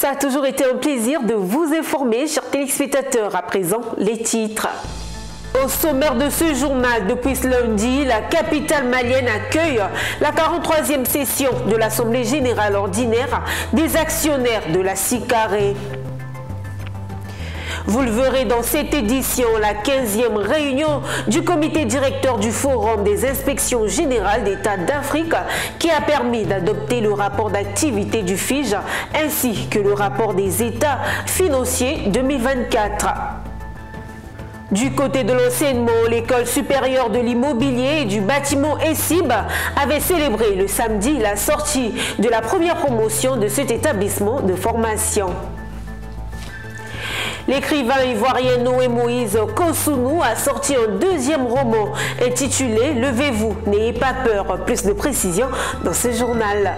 Ça a toujours été un plaisir de vous informer, chers téléspectateurs. À présent, les titres. Au sommaire de ce journal, depuis ce lundi, la capitale malienne accueille la 43e session de l'Assemblée générale ordinaire des actionnaires de la SICARE. Vous le verrez dans cette édition, la 15e réunion du comité directeur du Forum des inspections générales d'État d'Afrique qui a permis d'adopter le rapport d'activité du FIGE ainsi que le rapport des États financiers 2024. Du côté de l'enseignement, l'école supérieure de l'immobilier et du bâtiment ESIB avait célébré le samedi la sortie de la première promotion de cet établissement de formation. L'écrivain ivoirien Noé Moïse Kosounou a sorti un deuxième roman intitulé « Levez-vous, n'ayez pas peur ». Plus de précisions dans ce journal.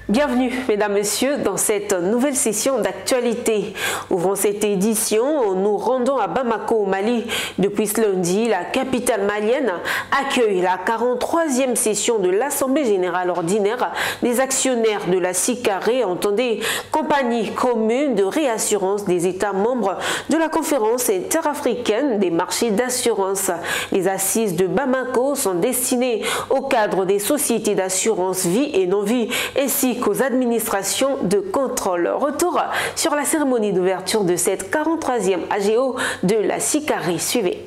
Bienvenue, mesdames, messieurs, dans cette nouvelle session d'actualité. Ouvrons cette édition, nous rendons à Bamako, au Mali. Depuis ce lundi, la capitale malienne accueille la 43e session de l'Assemblée générale ordinaire des actionnaires de la SICARE, entendez, compagnie commune de réassurance des États membres de la conférence interafricaine des marchés d'assurance. Les assises de Bamako sont destinées au cadre des sociétés d'assurance vie et non-vie, ainsi qu'aux administrations de contrôle. Retour sur la cérémonie d'ouverture de cette 43e AGO de la SICARE. Suivez.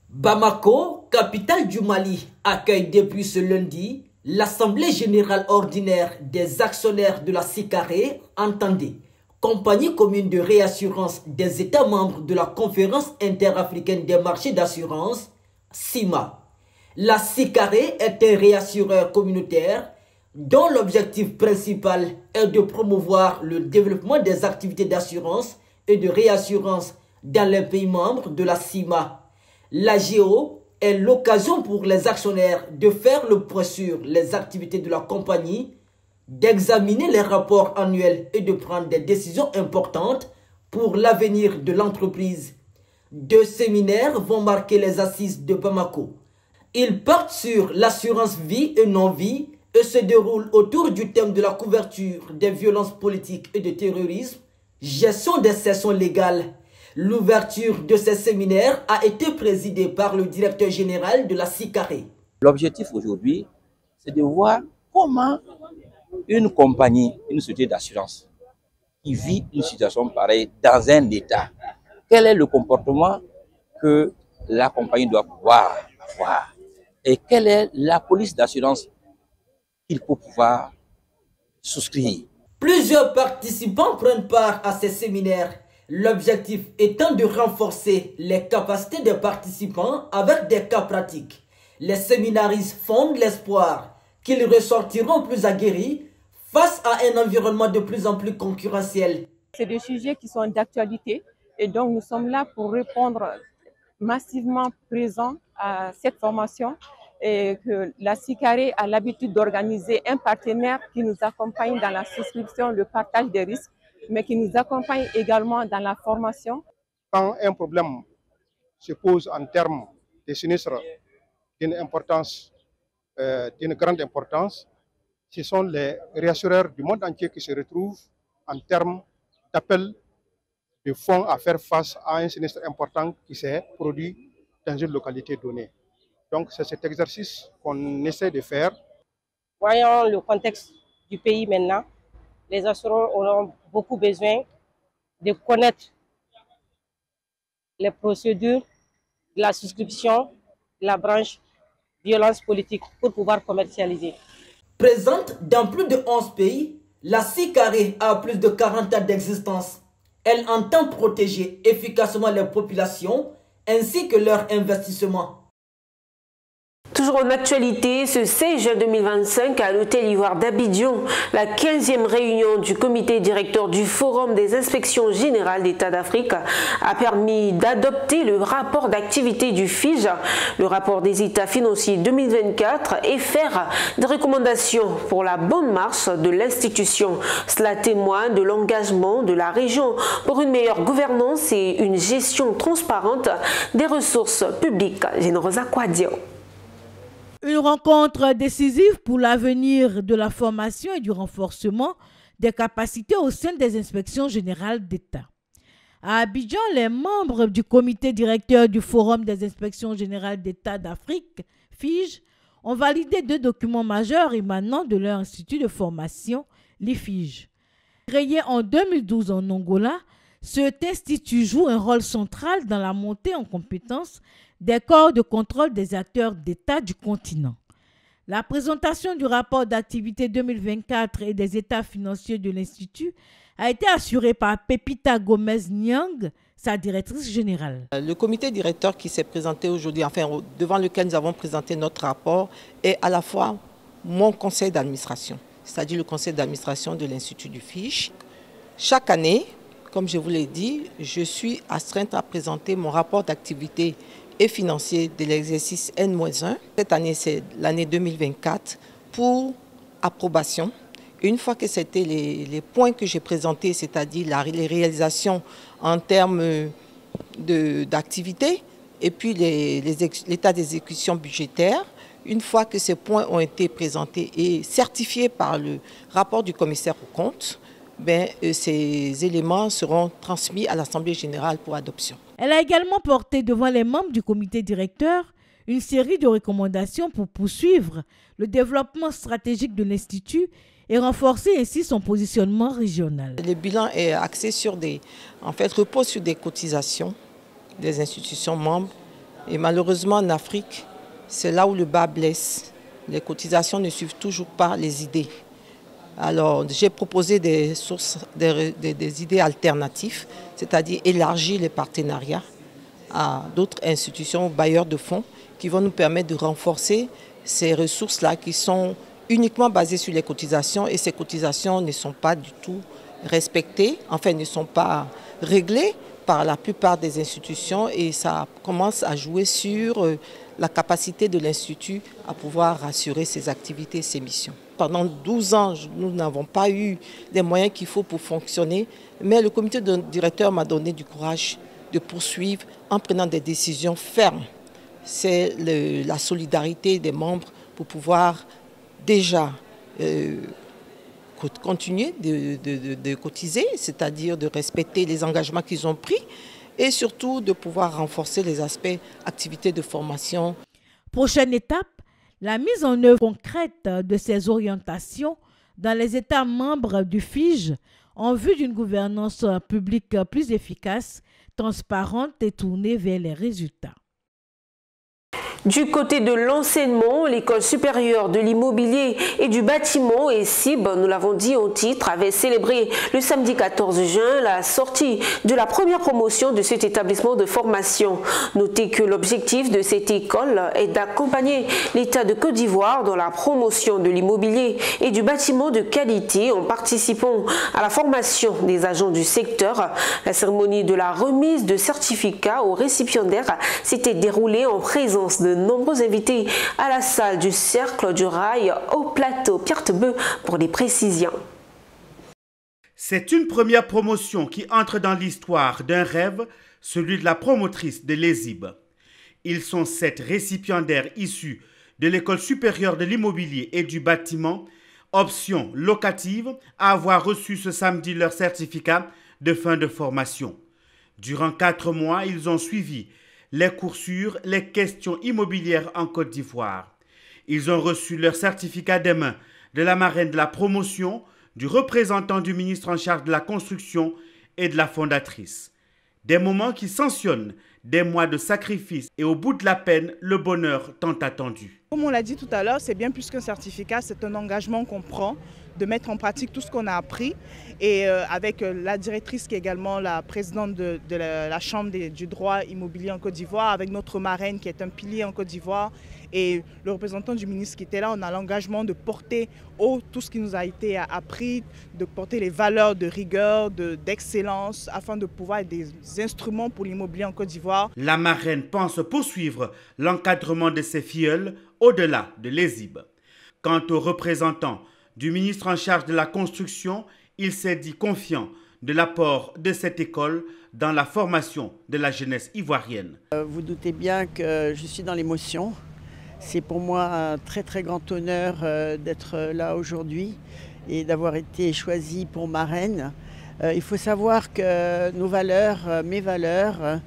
Bamako, capitale du Mali, accueille depuis ce lundi l'Assemblée générale ordinaire des actionnaires de la SICARE, entendez, compagnie commune de réassurance des États membres de la conférence interafricaine des marchés d'assurance, CIMA. La SICARE est un réassureur communautaire dont l'objectif principal est de promouvoir le développement des activités d'assurance et de réassurance dans les pays membres de la CIMA. L'AGO est l'occasion pour les actionnaires de faire le point sur les activités de la compagnie, d'examiner les rapports annuels et de prendre des décisions importantes pour l'avenir de l'entreprise. Deux séminaires vont marquer les assises de Bamako. Ils portent sur l'assurance vie et non-vie et se déroule autour du thème de la couverture des violences politiques et de terrorisme, gestion des sessions légales. L'ouverture de ces séminaires a été présidée par le directeur général de la SICARE. L'objectif aujourd'hui, c'est de voir comment une compagnie, une société d'assurance qui vit une situation pareille dans un État, quel est le comportement que la compagnie doit pouvoir avoir et quelle est la police d'assurance qu'il faut pouvoir souscrire. Plusieurs participants prennent part à ces séminaires, l'objectif étant de renforcer les capacités des participants avec des cas pratiques. Les séminaristes fondent l'espoir qu'ils ressortiront plus aguerris face à un environnement de plus en plus concurrentiel. C'est des sujets qui sont d'actualité et donc nous sommes là pour répondre massivement présents à cette formation. Et que la SICARE a l'habitude d'organiser un partenaire qui nous accompagne dans la souscription, le partage des risques, mais qui nous accompagne également dans la formation. Quand un problème se pose en termes de sinistres d'une grande importance, ce sont les réassureurs du monde entier qui se retrouvent en termes d'appel de fonds à faire face à un sinistre important qui s'est produit dans une localité donnée. Donc c'est cet exercice qu'on essaie de faire. Voyons le contexte du pays maintenant. Les assureurs auront beaucoup besoin de connaître les procédures de la souscription de la branche violence politique pour pouvoir commercialiser. Présente dans plus de 11 pays, la SICARE a plus de 40 ans d'existence. Elle entend protéger efficacement les populations ainsi que leurs investissements. Toujours en actualité, ce 16 juin 2025 à l'hôtel Ivoire d'Abidjan, la 15e réunion du comité directeur du Forum des inspections générales d'État d'Afrique a permis d'adopter le rapport d'activité du FIGE, le rapport des États financiers 2024 et faire des recommandations pour la bonne marche de l'institution. Cela témoigne de l'engagement de la région pour une meilleure gouvernance et une gestion transparente des ressources publiques. Générosa Kwadio. Une rencontre décisive pour l'avenir de la formation et du renforcement des capacités au sein des inspections générales d'État. À Abidjan, les membres du comité directeur du Forum des inspections générales d'État d'Afrique, FIGE, ont validé 2 documents majeurs émanant de leur institut de formation, l'IFIGE. Créé en 2012 en Angola, cet institut joue un rôle central dans la montée en compétence des corps de contrôle des acteurs d'État du continent. La présentation du rapport d'activité 2024 et des états financiers de l'Institut a été assurée par Pepita Gomez-Nyang, sa directrice générale. Le comité directeur qui s'est présenté aujourd'hui, devant lequel nous avons présenté notre rapport, est à la fois mon conseil d'administration, c'est-à-dire le conseil d'administration de l'Institut du FIGE. Chaque année, comme je vous l'ai dit, je suis astreinte à présenter mon rapport d'activité et financier de l'exercice N-1. Cette année, c'est l'année 2024 pour approbation. Une fois que c'était les points que j'ai présentés, c'est-à-dire les réalisations en termes d'activité et puis l'état d'exécution budgétaire, une fois que ces points ont été présentés et certifiés par le rapport du commissaire aux comptes, ces éléments seront transmis à l'Assemblée générale pour adoption. Elle a également porté devant les membres du comité directeur une série de recommandations pour poursuivre le développement stratégique de l'Institut et renforcer ainsi son positionnement régional. Le bilan est axé repose sur des cotisations des institutions membres. Et malheureusement, en Afrique, c'est là où le bas blesse. Les cotisations ne suivent toujours pas les idées. Alors, j'ai proposé des idées alternatives, c'est-à-dire élargir les partenariats à d'autres institutions, bailleurs de fonds, qui vont nous permettre de renforcer ces ressources-là qui sont uniquement basées sur les cotisations, et ces cotisations ne sont pas du tout respectées, ne sont pas réglées par la plupart des institutions, et ça commence à jouer sur la capacité de l'Institut à pouvoir assurer ses activités et ses missions. Pendant 12 ans, nous n'avons pas eu les moyens qu'il faut pour fonctionner, mais le comité directeur m'a donné du courage de poursuivre en prenant des décisions fermes. C'est la solidarité des membres pour pouvoir déjà continuer de cotiser, c'est-à-dire de respecter les engagements qu'ils ont pris, et surtout de pouvoir renforcer les aspects activités de formation. Prochaine étape, la mise en œuvre concrète de ces orientations dans les États membres du FIGE en vue d'une gouvernance publique plus efficace, transparente et tournée vers les résultats. Du côté de l'enseignement, l'École supérieure de l'immobilier et du bâtiment ESIB, nous l'avons dit au titre, avait célébré le samedi 14 juin la sortie de la première promotion de cet établissement de formation. Notez que l'objectif de cette école est d'accompagner l'État de Côte d'Ivoire dans la promotion de l'immobilier et du bâtiment de qualité en participant à la formation des agents du secteur. La cérémonie de la remise de certificats aux récipiendaires s'était déroulée en présence de nombreux invités à la salle du Cercle du Rail au plateau Pierre-Tebeu pour des précisions. C'est une première promotion qui entre dans l'histoire d'un rêve, celui de la promotrice de l'ESIB. Ils sont 7 récipiendaires issus de l'École supérieure de l'immobilier et du bâtiment, option locative, à avoir reçu ce samedi leur certificat de fin de formation. Durant 4 mois, ils ont suivi les cours sur les questions immobilières en Côte d'Ivoire. Ils ont reçu leur certificat des mains de la marraine de la promotion, du représentant du ministre en charge de la construction et de la fondatrice. Des moments qui sanctionnent des mois de sacrifice et au bout de la peine, le bonheur tant attendu. Comme on l'a dit tout à l'heure, c'est bien plus qu'un certificat, c'est un engagement qu'on prend de mettre en pratique tout ce qu'on a appris. Et avec la directrice qui est également la présidente de la Chambre du droit immobilier en Côte d'Ivoire, avec notre marraine qui est un pilier en Côte d'Ivoire et le représentant du ministre qui était là, on a l'engagement de porter haut tout ce qui nous a été appris, de porter les valeurs de rigueur, d'excellence, afin de pouvoir être des instruments pour l'immobilier en Côte d'Ivoire. La marraine pense poursuivre l'encadrement de ses filleuls au-delà de l'ESIB. Quant aux représentants du ministre en charge de la construction, il s'est dit confiant de l'apport de cette école dans la formation de la jeunesse ivoirienne. Vous doutez bien que je suis dans l'émotion. C'est pour moi un très très grand honneur d'être là aujourd'hui et d'avoir été choisie pour marraine. Il faut savoir que nos valeurs, mes valeurs,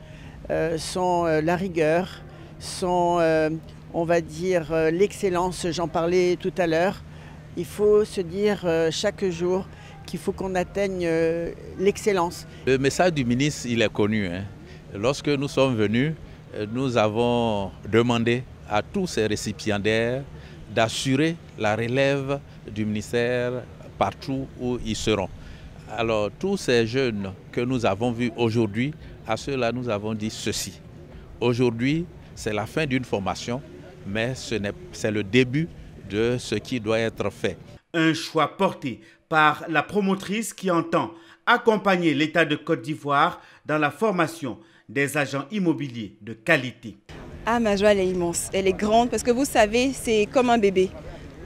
sont la rigueur, sont, on va dire, l'excellence, j'en parlais tout à l'heure. Il faut se dire chaque jour qu'il faut qu'on atteigne l'excellence. Le message du ministre, il est connu. Lorsque nous sommes venus, nous avons demandé à tous ces récipiendaires d'assurer la relève du ministère partout où ils seront. Alors tous ces jeunes que nous avons vus aujourd'hui, à ceux-là nous avons dit ceci. Aujourd'hui, c'est la fin d'une formation, mais c'est le début de ce qui doit être fait. Un choix porté par la promotrice qui entend accompagner l'État de Côte d'Ivoire dans la formation des agents immobiliers de qualité. Ah, ma joie, elle est immense, elle est grande parce que vous savez, c'est comme un bébé.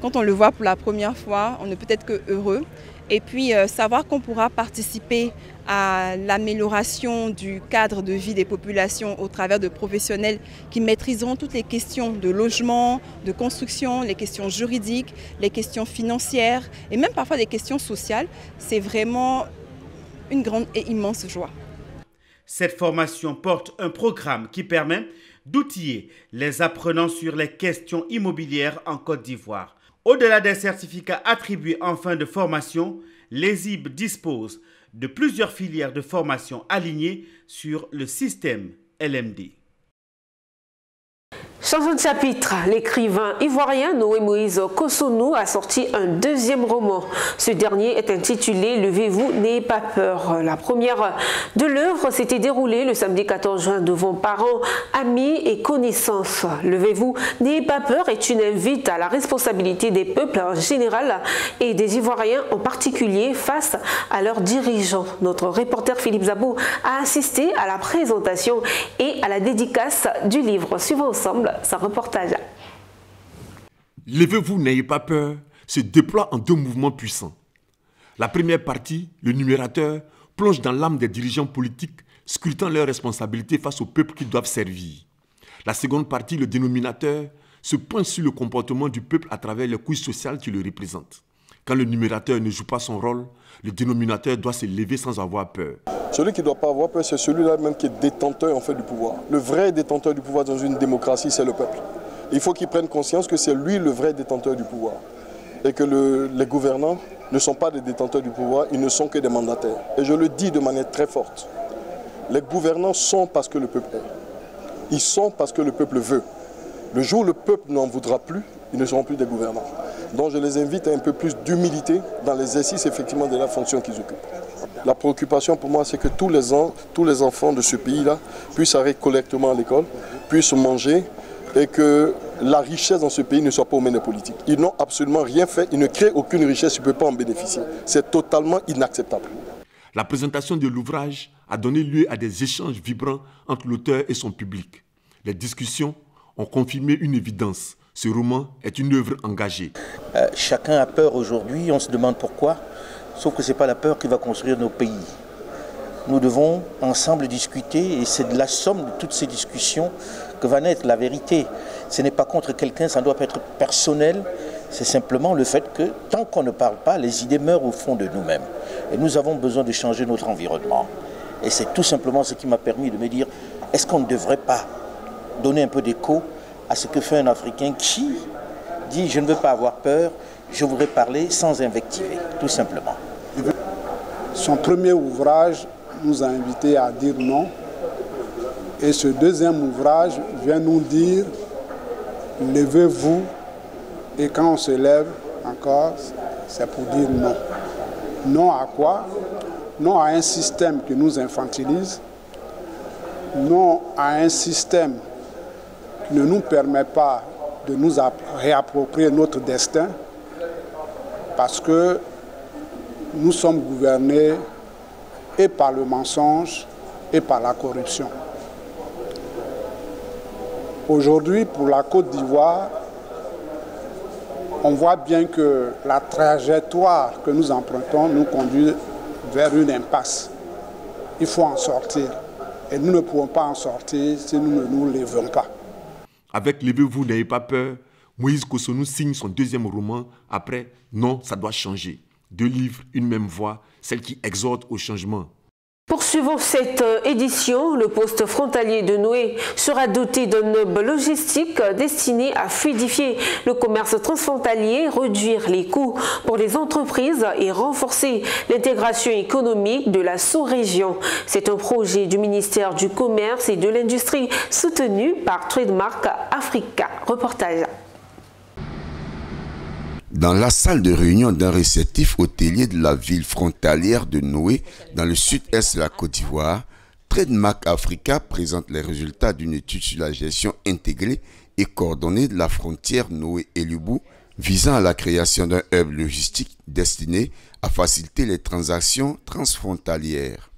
Quand on le voit pour la première fois, on ne peut être que heureux. Et puis savoir qu'on pourra participer à l'amélioration du cadre de vie des populations au travers de professionnels qui maîtriseront toutes les questions de logement, de construction, les questions juridiques, les questions financières et même parfois des questions sociales, c'est vraiment une grande et immense joie. Cette formation porte un programme qui permet d'outiller les apprenants sur les questions immobilières en Côte d'Ivoire. Au-delà des certificats attribués en fin de formation, l'ESIB dispose de plusieurs filières de formation alignées sur le système LMD. Changement de chapitre, l'écrivain ivoirien Noé Moïse Kossonou a sorti un deuxième roman. Ce dernier est intitulé « Levez-vous, n'ayez pas peur ». La première de l'œuvre s'était déroulée le samedi 14 juin devant parents, amis et connaissances. « Levez-vous, n'ayez pas peur » est une invite à la responsabilité des peuples en général et des Ivoiriens en particulier face à leurs dirigeants. Notre reporter Philippe Zabou a assisté à la présentation et à la dédicace du livre. Suivons ensemble son reportage. Levez-vous, n'ayez pas peur se déploie en deux mouvements puissants. La première partie, le numérateur, plonge dans l'âme des dirigeants politiques, scrutant leurs responsabilités face au peuple qu'ils doivent servir. La seconde partie, le dénominateur, se pointe sur le comportement du peuple à travers les couches sociales qui le représentent. Quand le numérateur ne joue pas son rôle, le dénominateur doit se lever sans avoir peur. Celui qui ne doit pas avoir peur, c'est celui-là même qui est détenteur en fait, du pouvoir. Le vrai détenteur du pouvoir dans une démocratie, c'est le peuple. Il faut qu'il prenne conscience que c'est lui le vrai détenteur du pouvoir. Et que les gouvernants ne sont pas des détenteurs du pouvoir, ils ne sont que des mandataires. Et je le dis de manière très forte. Les gouvernants sont parce que le peuple est. Ils sont parce que le peuple veut. Le jour où le peuple n'en voudra plus, ils ne seront plus des gouvernants. Donc je les invite à un peu plus d'humilité dans l'exercice effectivement de la fonction qu'ils occupent. La préoccupation pour moi, c'est que tous les enfants de ce pays-là puissent aller correctement à l'école, puissent manger et que la richesse dans ce pays ne soit pas aux mains des politiques. Ils n'ont absolument rien fait, ils ne créent aucune richesse, ils ne peuvent pas en bénéficier. C'est totalement inacceptable. La présentation de l'ouvrage a donné lieu à des échanges vibrants entre l'auteur et son public. Les discussions ont confirmé une évidence. Ce roman est une œuvre engagée. Chacun a peur aujourd'hui, on se demande pourquoi, sauf que ce n'est pas la peur qui va construire nos pays. Nous devons ensemble discuter et c'est de la somme de toutes ces discussions que va naître la vérité. Ce n'est pas contre quelqu'un, ça ne doit pas être personnel, c'est simplement le fait que tant qu'on ne parle pas, les idées meurent au fond de nous-mêmes. Et nous avons besoin de changer notre environnement. Et c'est tout simplement ce qui m'a permis de me dire, est-ce qu'on ne devrait pas donner un peu d'écho à ce que fait un Africain qui dit « je ne veux pas avoir peur, je voudrais parler sans invectiver », tout simplement. Son premier ouvrage nous a invités à dire non. Et ce deuxième ouvrage vient nous dire « levez-vous » et quand on se lève encore, c'est pour dire non. Non à quoi? Non à un système qui nous infantilise, non à un système qui ne nous permet pas de nous réapproprier notre destin parce que nous sommes gouvernés et par le mensonge et par la corruption. Aujourd'hui, pour la Côte d'Ivoire, on voit bien que la trajectoire que nous empruntons nous conduit vers une impasse. Il faut en sortir. Et nous ne pouvons pas en sortir si nous ne nous levons pas. Avec Levez-vous, n'ayez pas peur, Moïse Kossonou signe son deuxième roman après Non, ça doit changer. deux livres, une même voix, celle qui exhorte au changement. Poursuivons cette édition. Le poste frontalier de Noé sera doté d'un hub logistique destiné à fluidifier le commerce transfrontalier, réduire les coûts pour les entreprises et renforcer l'intégration économique de la sous-région. C'est un projet du ministère du Commerce et de l'Industrie soutenu par Trademark Africa. Reportage. Dans la salle de réunion d'un réceptif hôtelier de la ville frontalière de Noé, dans le sud-est de la Côte d'Ivoire, Trademark Africa présente les résultats d'une étude sur la gestion intégrée et coordonnée de la frontière Noé-Elubou, visant à la création d'un hub logistique destiné à faciliter les transactions transfrontalières.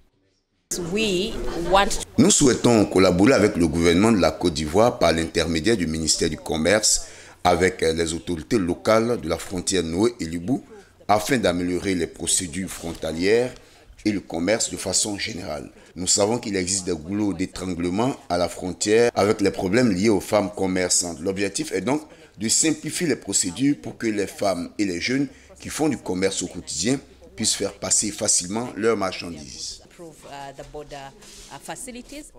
Nous souhaitons collaborer avec le gouvernement de la Côte d'Ivoire par l'intermédiaire du ministère du Commerce, avec les autorités locales de la frontière Noé-Elubou afin d'améliorer les procédures frontalières et le commerce de façon générale. Nous savons qu'il existe des goulots d'étranglement à la frontière avec les problèmes liés aux femmes commerçantes. L'objectif est donc de simplifier les procédures pour que les femmes et les jeunes qui font du commerce au quotidien puissent faire passer facilement leurs marchandises.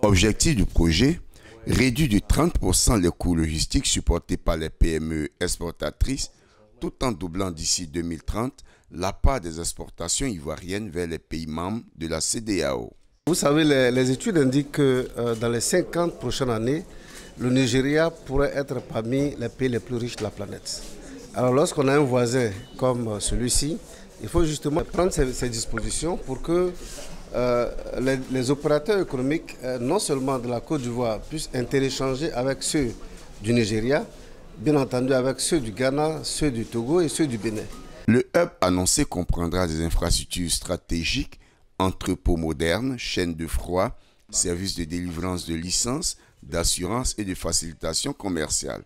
Objectif du projet: réduire de 30% les coûts logistiques supportés par les PME exportatrices, tout en doublant d'ici 2030 la part des exportations ivoiriennes vers les pays membres de la CEDEAO. Vous savez, les études indiquent que dans les 50 prochaines années, le Nigeria pourrait être parmi les pays les plus riches de la planète. Alors lorsqu'on a un voisin comme celui-ci, il faut justement prendre ces dispositions pour que les opérateurs économiques, non seulement de la Côte d'Ivoire, puissent interéchanger avec ceux du Nigeria, bien entendu avec ceux du Ghana, ceux du Togo et ceux du Bénin. Le hub annoncé comprendra des infrastructures stratégiques, entrepôts modernes, chaînes de froid, services de délivrance de licences, d'assurance et de facilitation commerciale.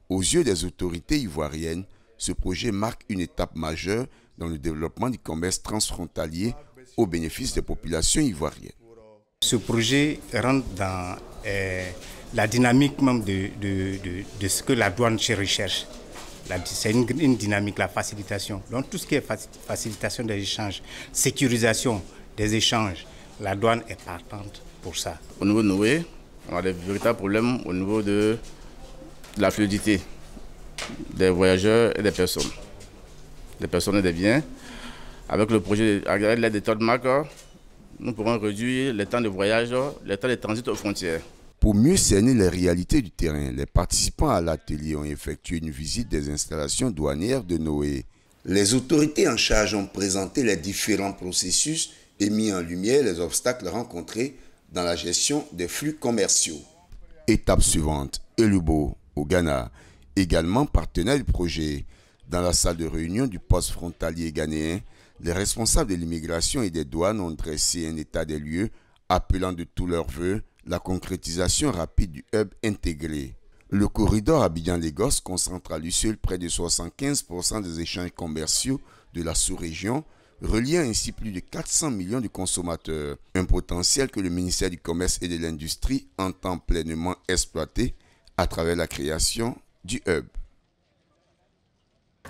Aux yeux des autorités ivoiriennes, ce projet marque une étape majeure dans le développement du commerce transfrontalier au bénéfice des populations ivoiriennes. Ce projet rentre dans la dynamique même de ce que la douane recherche. C'est une dynamique, la facilitation. Donc tout ce qui est facilitation des échanges, sécurisation des échanges, la douane est partante pour ça. Au niveau de Noé, on a des véritables problèmes au niveau de la fluidité des voyageurs et des personnes et des biens. Avec le projet, avec l'aide de Trademark, nous pourrons réduire les temps de voyage, les temps de transit aux frontières. Pour mieux cerner les réalités du terrain, les participants à l'atelier ont effectué une visite des installations douanières de Noé. Les autorités en charge ont présenté les différents processus et mis en lumière les obstacles rencontrés dans la gestion des flux commerciaux. Étape suivante, Elubo, au Ghana, également partenaire du projet. Dans la salle de réunion du poste frontalier ghanéen, les responsables de l'immigration et des douanes ont dressé un état des lieux, appelant de tous leurs vœux la concrétisation rapide du hub intégré. Le corridor Abidjan-Lagos concentre à lui seul près de 75% des échanges commerciaux de la sous-région, reliant ainsi plus de 400 millions de consommateurs. Un potentiel que le ministère du Commerce et de l'Industrie entend pleinement exploiter à travers la création du hub.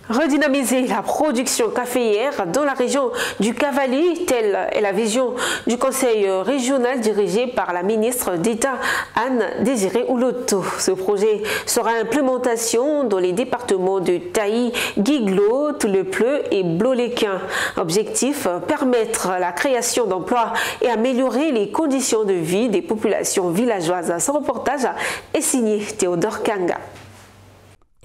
Redynamiser la production caféière dans la région du Cavali, telle est la vision du conseil régional dirigé par la ministre d'État Anne-Désirée Ouloto. Ce projet sera implémentation dans les départements de Taï, Guiglo, Toulepleu et Bloléquin. Objectif, permettre la création d'emplois et améliorer les conditions de vie des populations villageoises. Ce reportage est signé Théodore Kanga.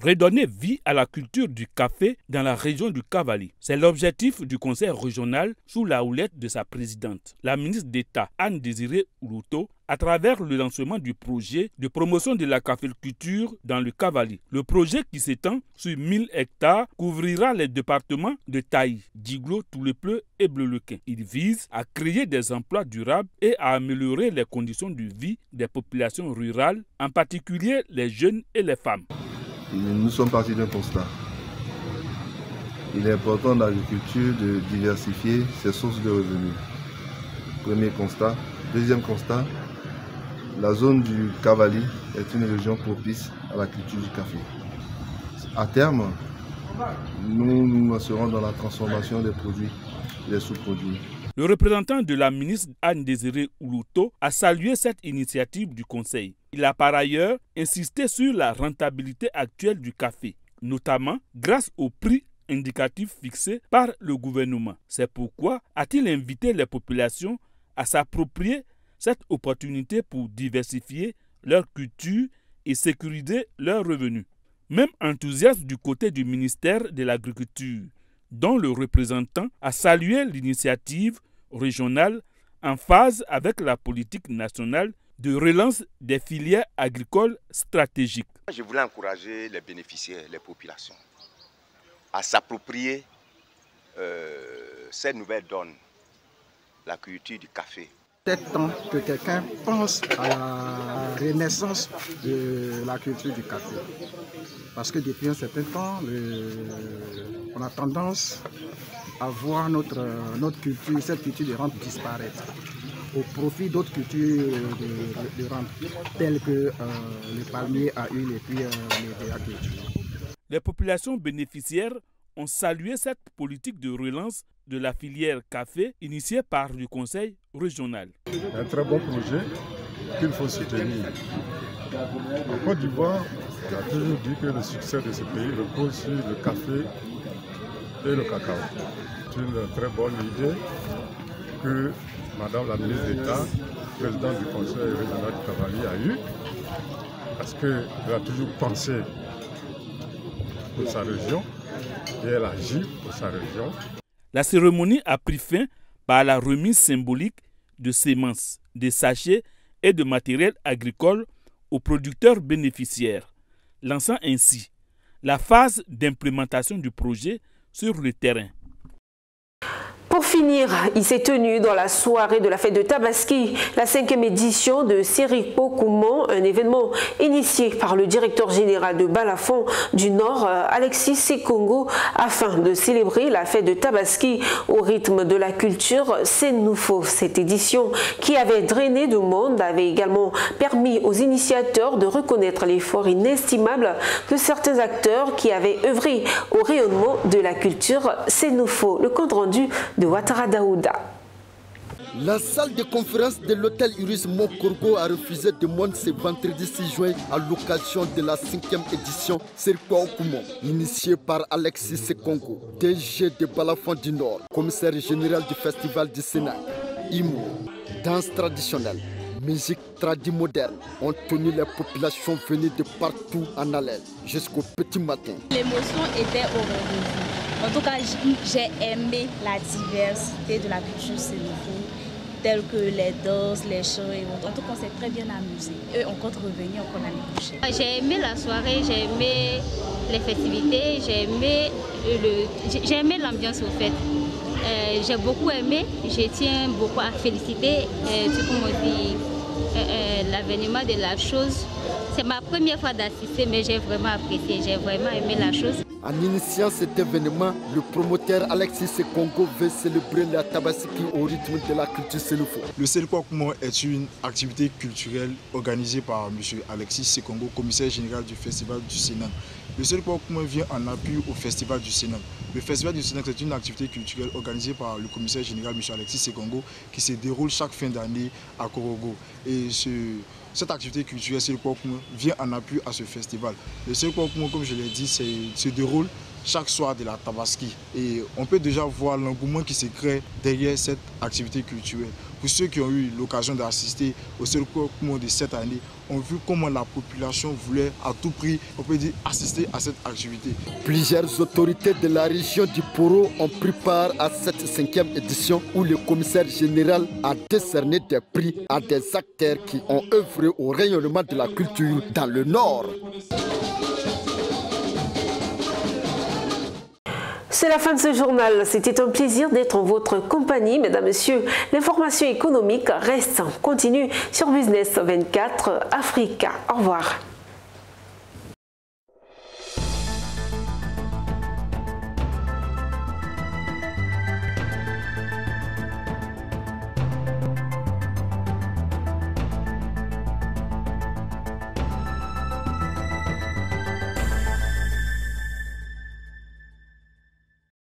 Redonner vie à la culture du café dans la région du Cavali. C'est l'objectif du conseil régional sous la houlette de sa présidente, la ministre d'État Anne-Désirée Ouloto, à travers le lancement du projet de promotion de la caféiculture dans le Cavali. Le projet qui s'étend sur 1000 hectares couvrira les départements de Taï, Djiglo, Toulepleu et Bleulequin. Il vise à créer des emplois durables et à améliorer les conditions de vie des populations rurales, en particulier les jeunes et les femmes. Nous sommes partis d'un constat. Il est important dans l'agriculture de diversifier ses sources de revenus. Premier constat. Deuxième constat, la zone du Cavali est une région propice à la culture du café. À terme, nous serons dans la transformation des produits, des sous-produits. Le représentant de la ministre Anne-Désirée Oulouto a salué cette initiative du Conseil. Il a par ailleurs insisté sur la rentabilité actuelle du café, notamment grâce au prix indicatif fixé par le gouvernement. C'est pourquoi a-t-il invité les populations à s'approprier cette opportunité pour diversifier leur culture et sécuriser leurs revenus. Même enthousiasme du côté du ministère de l'Agriculture, dont le représentant a salué l'initiative régionale en phase avec la politique nationale de relance des filières agricoles stratégiques. Je voulais encourager les bénéficiaires, les populations, à s'approprier cette nouvelle donne, la culture du café. C'est temps que quelqu'un pense à la renaissance de la culture du café. Parce que depuis un certain temps, on a tendance à voir notre culture, cette culture de rente disparaître au profit d'autres cultures de rente, telles que les palmiers à huile et puis les agricultures. Les populations bénéficiaires ont salué cette politique de relance de la filière café initiée par le Conseil régional. Un très bon projet qu'il faut soutenir. En Côte d'Ivoire, on a toujours dit que le succès de ce pays repose sur le café et le cacao. C'est une très bonne idée que Madame la ministre d'État, présidente du Conseil régional du Cavalier, a eue, parce qu'elle a toujours pensé pour sa région et elle agit pour sa région. La cérémonie a pris fin par la remise symbolique de semences, de sachets et de matériel agricole aux producteurs bénéficiaires, lançant ainsi la phase d'implémentation du projet sur le terrain. Pour finir, il s'est tenu dans la soirée de la fête de Tabaski, la 5e édition de Sérikpo Koumon, un événement initié par le directeur général de Balafon du Nord, Alexis Sekongo, afin de célébrer la fête de Tabaski au rythme de la culture Sénoufo. Cette édition, qui avait drainé de monde, avait également permis aux initiateurs de reconnaître l'effort inestimable que certains acteurs qui avaient œuvré au rayonnement de la culture Sénoufo. Le compte rendu de Ouattara Daouda. La salle de conférence de l'hôtel Iris Mokorgo a refusé de monde ce vendredi 6 juin à l'occasion de la 5e édition Sérikpo Koumon, initiée par Alexis Sekongo, DG de Balafon du Nord, commissaire général du festival du Sénat. Imo, danse traditionnelle, musique tradimoderne ont tenu les populations venues de partout en haleine jusqu'au petit matin. L'émotion était au rendez-vous. En tout cas, j'ai aimé la diversité de la culture sénoufo, telle que les danses, les chants et autres. En tout cas, on s'est très bien amusé. Eux, on compte revenir encore l'année prochaine. J'ai aimé la soirée, j'ai aimé les festivités, j'ai aimé l'ambiance au fait. J'ai beaucoup aimé, je tiens beaucoup à féliciter l'avènement de la chose. C'est ma première fois d'assister, mais j'ai vraiment apprécié, j'ai vraiment aimé la chose. En initiant cet événement, le promoteur Alexis Sekongo veut célébrer la Tabaski au rythme de la culture sénoufo. Le Sérikpo Koumon est une activité culturelle organisée par M. Alexis Sekongo, commissaire général du Festival du Sénat. Le Sérikpo Koumon vient en appui au Festival du Sénat. Le Festival du Sénat, c'est une activité culturelle organisée par le commissaire général M. Alexis Sekongo qui se déroule chaque fin d'année à Korogo. Et cette activité culturelle Sérikpo Koumon vient en appui à ce festival. Le Sérikpo Koumon, comme je l'ai dit, se déroule chaque soir de la Tabaski. Et on peut déjà voir l'engouement qui se crée derrière cette activité culturelle. Pour ceux qui ont eu l'occasion d'assister au Sérikpo Koumon de cette année, ont vu comment la population voulait à tout prix, on peut dire, assister à cette activité. Plusieurs autorités de la région du Poro ont pris part à cette 5e édition où le commissaire général a décerné des prix à des acteurs qui ont œuvré au rayonnement de la culture dans le Nord. C'est la fin de ce journal. C'était un plaisir d'être en votre compagnie, mesdames, messieurs. L'information économique reste en continu sur Business 24 Africa. Au revoir.